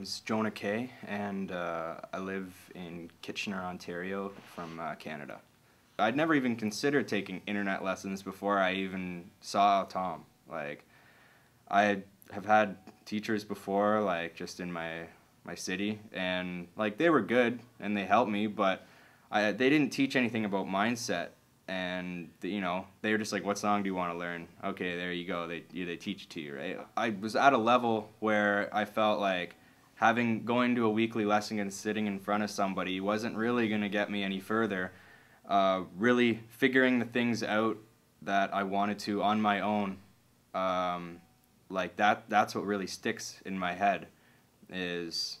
name's Jonah Kay, and I live in Kitchener, Ontario from Canada. I'd never even considered taking internet lessons before I even saw Tom. Like, I have had teachers before, like, just in my city, and, like, they were good, and they helped me, but they didn't teach anything about mindset. And you know, they were just like, what song do you want to learn? Okay, there you go. They teach it to you, right? I was at a level where I felt like going to a weekly lesson and sitting in front of somebody wasn't really going to get me any further. Really figuring the things out that I wanted to on my own, like that's what really sticks in my head, is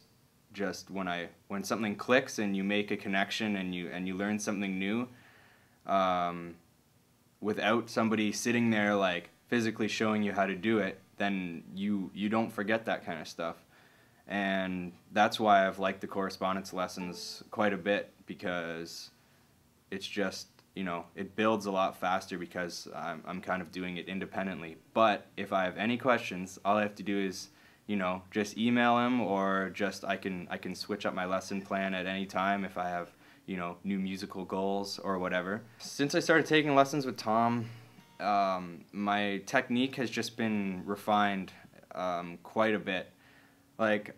just when something clicks and you make a connection and you learn something new. Without somebody sitting there like physically showing you how to do it, then you don't forget that kind of stuff. And that's why I've liked the correspondence lessons quite a bit, because it's just, you know, it builds a lot faster because I'm kind of doing it independently. But if I have any questions, all I have to do is, you know, just email him, or just I can switch up my lesson plan at any time if I have, you know, new musical goals or whatever. Since I started taking lessons with Tom, my technique has just been refined quite a bit. Like,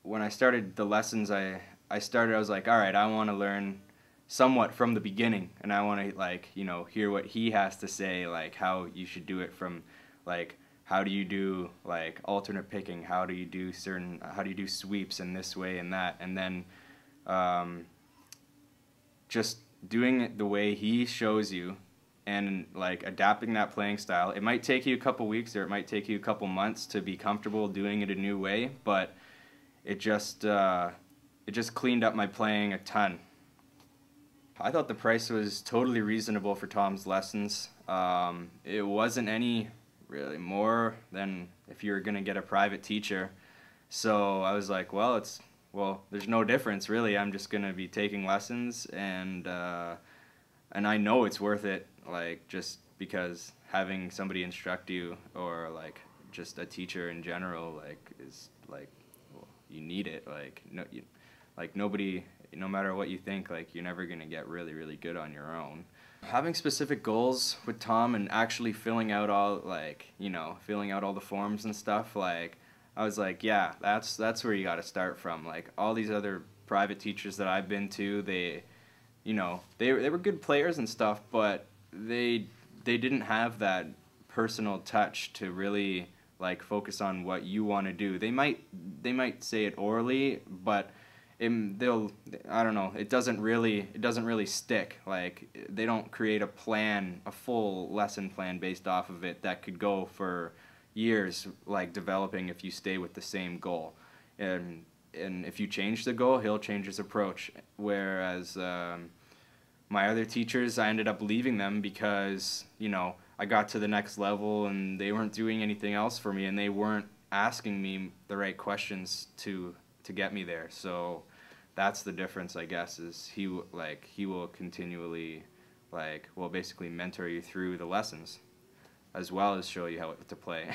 when I started the lessons, I was like, all right, I want to learn somewhat from the beginning, and I want to, like, you know, hear what he has to say, like how you should do it, from like how do you do like alternate picking, how do you do sweeps in this way and that, and then just doing it the way he shows you and like adapting that playing style. It might take you a couple weeks, or it might take you a couple months to be comfortable doing it a new way, but it just cleaned up my playing a ton. I thought the price was totally reasonable for Tom's lessons. It wasn't any really more than if you were gonna get a private teacher. So I was like, well, there's no difference really. I'm just gonna be taking lessons, and I know it's worth it. Like, just because having somebody instruct you, or like just a teacher in general, like, is like, well, you need it. Like, nobody, no matter what you think, like, you're never gonna get really, really good on your own. Having specific goals with Tom and actually filling out all, like, you know, filling out all the forms and stuff, like, I was like, yeah, that's where you got to start from. Like, all these other private teachers that I've been to, they, you know, they were good players and stuff, but they didn't have that personal touch to really like focus on what you want to do. They might say it orally, but I don't know, it doesn't really stick. Like, they don't create a full lesson plan based off of it that could go for years, like, developing if you stay with the same goal. And if you change the goal, he'll change his approach. Whereas my other teachers, I ended up leaving them because, you know, I got to the next level and they weren't doing anything else for me, and they weren't asking me the right questions to get me there. So that's the difference, I guess, is he will continually, like, well, basically mentor you through the lessons, as well as show you how to play.